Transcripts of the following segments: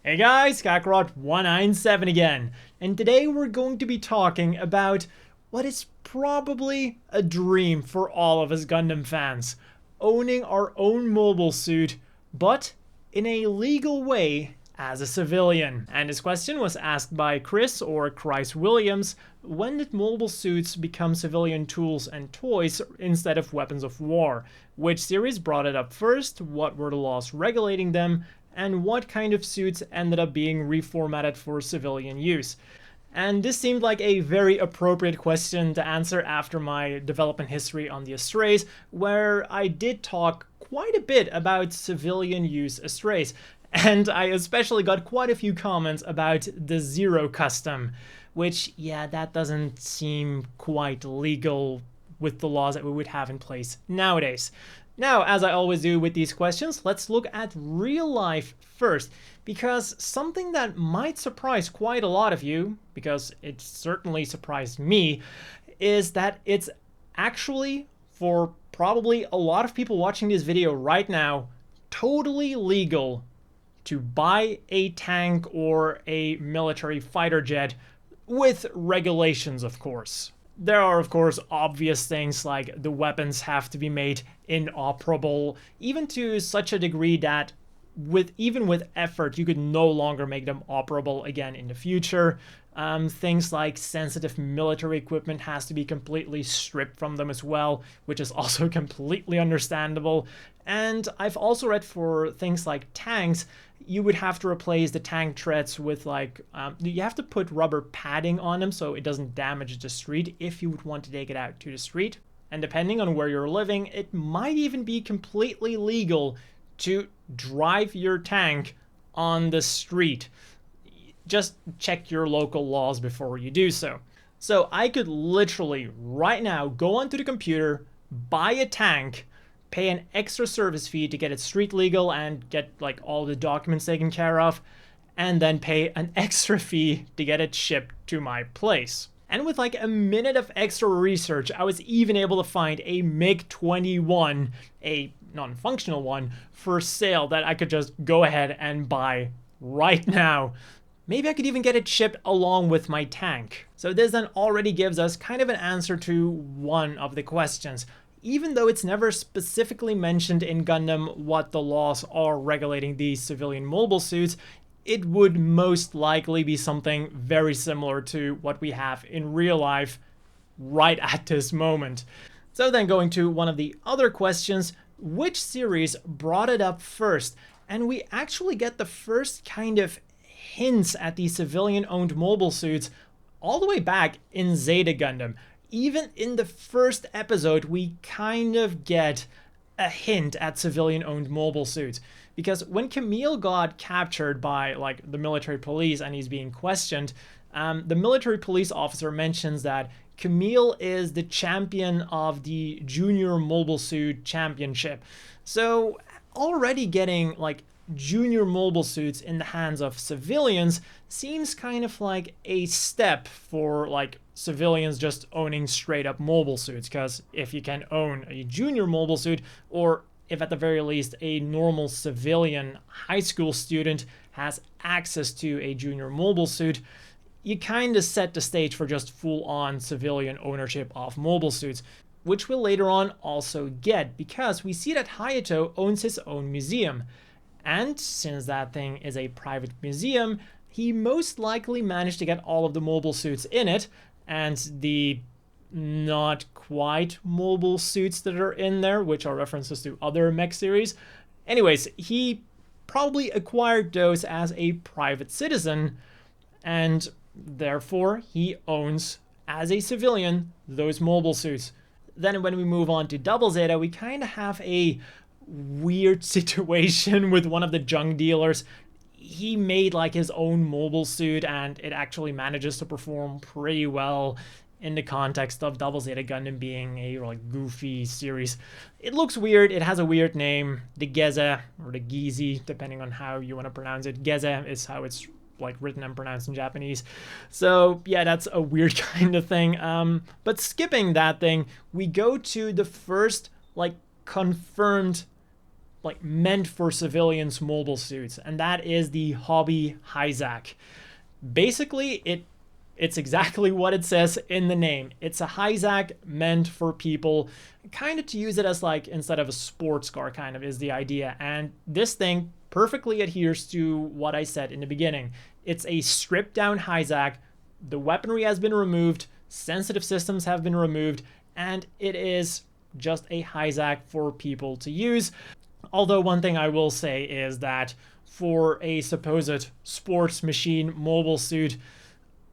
Hey guys, Kakarot197 again, and today we're going to be talking about what is probably a dream for all of us Gundam fans, owning our own mobile suit, but in a legal way as a civilian. And this question was asked by Chris or Chris Williams: when did mobile suits become civilian tools and toys instead of weapons of war? Which series brought it up first? What were the laws regulating them? And what kind of suits ended up being reformatted for civilian use? And this seemed like a very appropriate question to answer after my development history on the Estrays, where I did talk quite a bit about civilian use Estrays. And I especially got quite a few comments about the Zero custom, which, yeah, that doesn't seem quite legal with the laws that we would have in place nowadays. Now, as I always do with these questions, let's look at real life first, because something that might surprise quite a lot of you, because it certainly surprised me, is that it's actually, for probably a lot of people watching this video right now, totally legal to buy a tank or a military fighter jet, with regulations, of course. There are, of course, obvious things like the weapons have to be made inoperable, even to such a degree that even with effort, you could no longer make them operable again in the future. Things like sensitive military equipment has to be completely stripped from them as well, which is also completely understandable. And I've also read for things like tanks, you would have to replace the tank treads with you have to put rubber padding on them so it doesn't damage the street if you would want to take it out to the street. And depending on where you're living, it might even be completely legal to drive your tank on the street. Just check your local laws before you do so. So I could literally right now go onto the computer, buy a tank, pay an extra service fee to get it street legal and get like all the documents taken care of, and then pay an extra fee to get it shipped to my place. And with like a minute of extra research, I was even able to find a MiG-21, a non-functional one, for sale that I could just go ahead and buy right now. Maybe I could even get it shipped along with my tank. So this then already gives us kind of an answer to one of the questions. Even though it's never specifically mentioned in Gundam what the laws are regulating these civilian mobile suits, it would most likely be something very similar to what we have in real life right at this moment. So then going to one of the other questions, which series brought it up first? And we actually get the first kind of hints at these civilian-owned mobile suits all the way back in Zeta Gundam. Even in the first episode, we kind of get a hint at civilian-owned mobile suits. Because when Camille got captured by like the military police and he's being questioned, the military police officer mentions that Camille is the champion of the Junior Mobile Suit Championship. So already getting like junior mobile suits in the hands of civilians seems kind of like a step for like civilians just owning straight up mobile suits, because if you can own a junior mobile suit, or if at the very least a normal civilian high school student has access to a junior mobile suit, you kind of set the stage for just full-on civilian ownership of mobile suits, which we'll later on also get, because we see that Hayato owns his own museum. And since that thing is a private museum, he most likely managed to get all of the mobile suits in it, and the not quite mobile suits that are in there, which are references to other mech series. Anyways, he probably acquired those as a private citizen, and therefore he owns, as a civilian, those mobile suits. Then when we move on to Double Zeta, we kind of have a weird situation with one of the junk dealers. He made like his own mobile suit, and it actually manages to perform pretty well in the context of Double Zeta Gundam being a like goofy series. It looks weird, it has a weird name, the Geze, or the Gizi, depending on how you want to pronounce it. Geze is how it's like written and pronounced in Japanese. So yeah, that's a weird kind of thing. But skipping that thing, we go to the first like confirmed like meant for civilians mobile suits, and that is the hobby HiZack. Basically, it's exactly what it says in the name. It's a HiZack meant for people, kind of to use it as like instead of a sports car, kind of is the idea. And this thing perfectly adheres to what I said in the beginning. It's a stripped down HiZack. The weaponry has been removed, sensitive systems have been removed, and it is just a HiZack for people to use. Although one thing I will say is that for a supposed sports machine mobile suit,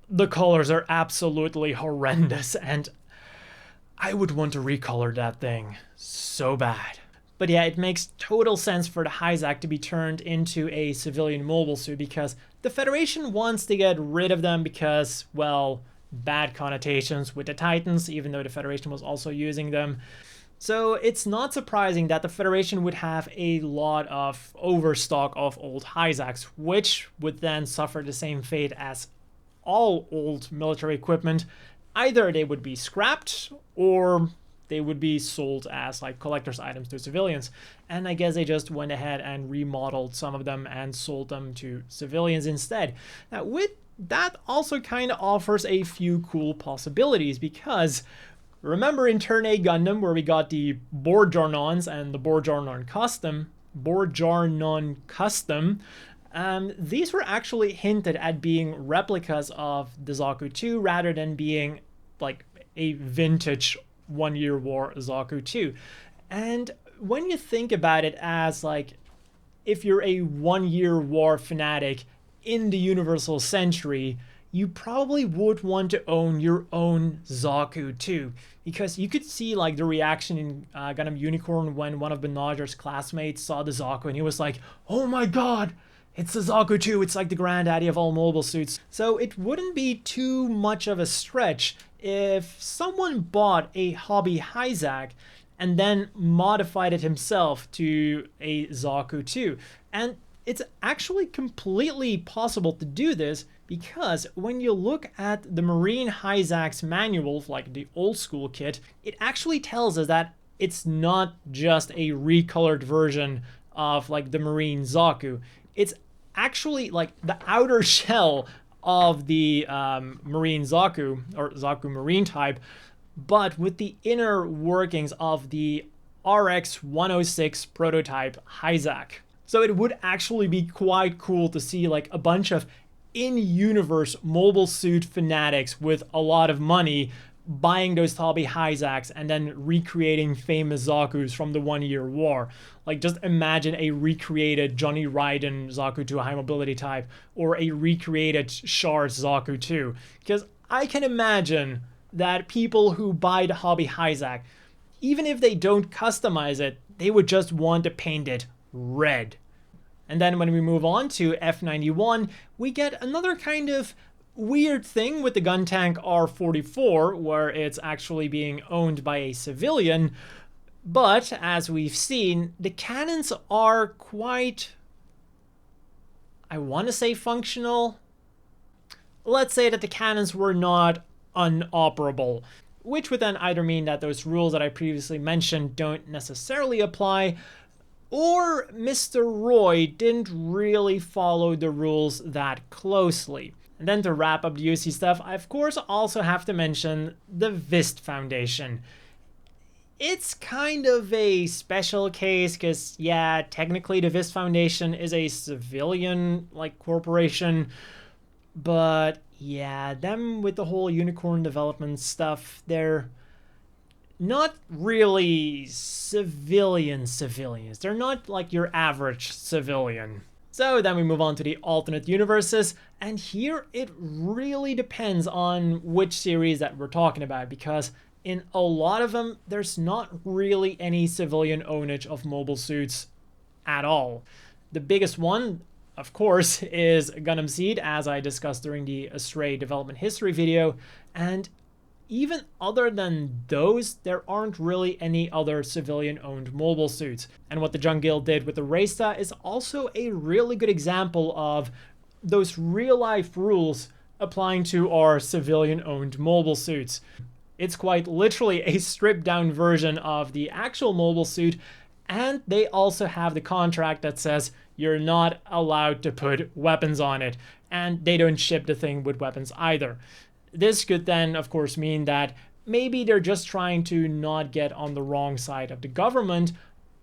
the colors are absolutely horrendous, and I would want to recolor that thing so bad. But yeah, it makes total sense for the HiZack to be turned into a civilian mobile suit because the Federation wants to get rid of them because, well, bad connotations with the Titans, even though the Federation was also using them. So it's not surprising that the Federation would have a lot of overstock of old HiZacks, which would then suffer the same fate as all old military equipment. Either they would be scrapped or they would be sold as like collector's items to civilians. And I guess they just went ahead and remodeled some of them and sold them to civilians instead. Now, with that also kind of offers a few cool possibilities because remember in Turn A Gundam where we got the Borjarnons and the Borjarnon Custom, these were actually hinted at being replicas of the Zaku 2 rather than being like a vintage One-Year War Zaku 2. And when you think about it as like, if you're a One-Year War fanatic in the Universal Century, you probably would want to own your own Zaku 2, because you could see like the reaction in Gundam Unicorn when one of Benazir's classmates saw the Zaku and he was like, oh my god, it's the Zaku 2, it's like the granddaddy of all mobile suits. So it wouldn't be too much of a stretch if someone bought a hobby HiZack and then modified it himself to a Zaku 2. And it's actually completely possible to do this because when you look at the Marine HiZack's manual, like the old school kit, it actually tells us that it's not just a recolored version of like the Marine Zaku. It's actually like the outer shell of the Marine Zaku, or Zaku Marine type, but with the inner workings of the RX-106 prototype HiZack. So it would actually be quite cool to see like a bunch of in-universe mobile suit fanatics with a lot of money buying those hobby HiZacks and then recreating famous Zakus from the One-Year War. Like, just imagine a recreated Johnny Raiden Zaku 2 high mobility type, or a recreated Char's Zaku 2. Because I can imagine that people who buy the hobby HiZack, even if they don't customize it, they would just want to paint it red. And then when we move on to F91, we get another kind of weird thing with the gun tank R44, where it's actually being owned by a civilian. But as we've seen, the cannons are quite, I want to say functional. Let's say that the cannons were not unoperable, which would then either mean that those rules that I previously mentioned don't necessarily apply, or Mr. Roy didn't really follow the rules that closely. And then to wrap up the UC stuff, I of course also have to mention the Vista Foundation. It's kind of a special case because, yeah, technically the Vista Foundation is a civilian, like, corporation, but yeah, them with the whole unicorn development stuff, they're not really civilians. They're not like your average civilian. So then we move on to the alternate universes, and here it really depends on which series that we're talking about, because in a lot of them, there's not really any civilian ownage of mobile suits at all. The biggest one, of course, is Gundam Seed, as I discussed during the Astray development history video, and even other than those, there aren't really any other civilian-owned mobile suits. And what the Jung Guild did with the Resta is also a really good example of those real-life rules applying to our civilian-owned mobile suits. It's quite literally a stripped-down version of the actual mobile suit, And they also have the contract that says you're not allowed to put weapons on it, and they don't ship the thing with weapons either. This could then, of course, mean that maybe they're just trying to not get on the wrong side of the government,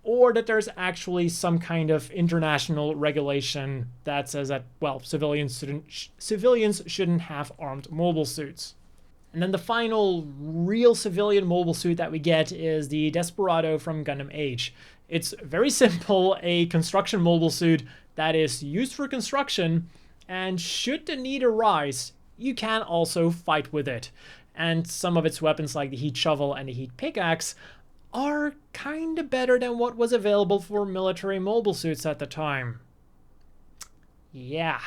or that there's actually some kind of international regulation that says that, well, civilians shouldn't have armed mobile suits. And then the final real civilian mobile suit that we get is the Desperado from Gundam Age. It's very simple, a construction mobile suit that is used for construction, and should the need arise, you can also fight with it. And some of its weapons, like the heat shovel and the heat pickaxe, are kinda better than what was available for military mobile suits at the time. Yeah.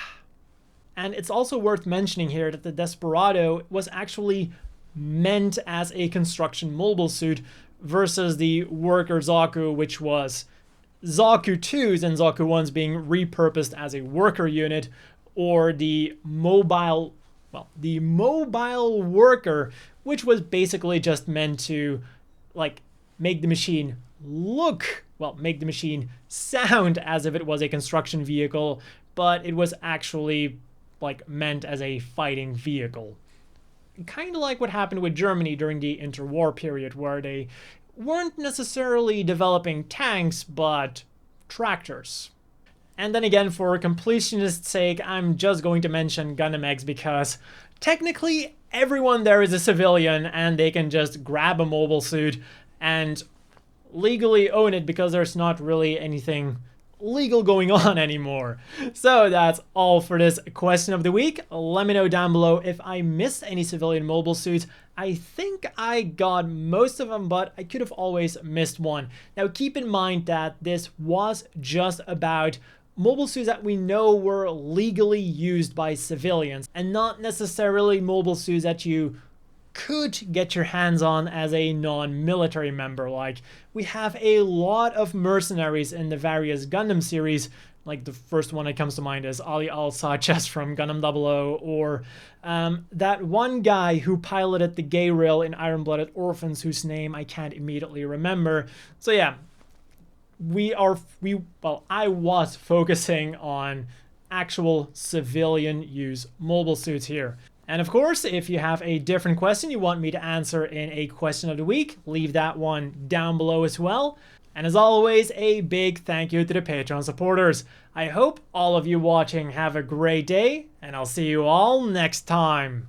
And it's also worth mentioning here that the Desperado was actually meant as a construction mobile suit versus the Worker Zaku, which was Zaku 2s and Zaku 1s being repurposed as a worker unit, or the mobile worker, which was basically just meant to like make the machine make the machine sound as if it was a construction vehicle, but it was actually like meant as a fighting vehicle. Kind of like what happened with Germany during the interwar period, where they weren't necessarily developing tanks, but tractors. And then again, for completionist's sake, I'm just going to mention Gundam Eggs because technically everyone there is a civilian and they can just grab a mobile suit and legally own it because there's not really anything legal going on anymore. So that's all for this question of the week. Let me know down below if I missed any civilian mobile suits. I think I got most of them, but I could have always missed one. Now keep in mind that this was just about mobile suits that we know were legally used by civilians, and not necessarily mobile suits that you could get your hands on as a non-military member. Like, we have a lot of mercenaries in the various Gundam series. Like, the first one that comes to mind is al-sachez from Gundam 00, or that one guy who piloted the gay rail in Iron-Blooded Orphans, whose name I can't immediately remember. So yeah, I was focusing on actual civilian use mobile suits here. And of course, if you have a different question you want me to answer in a question of the week, leave that one down below as well. And as always, a big thank you to the Patreon supporters. I hope all of you watching have a great day, and I'll see you all next time.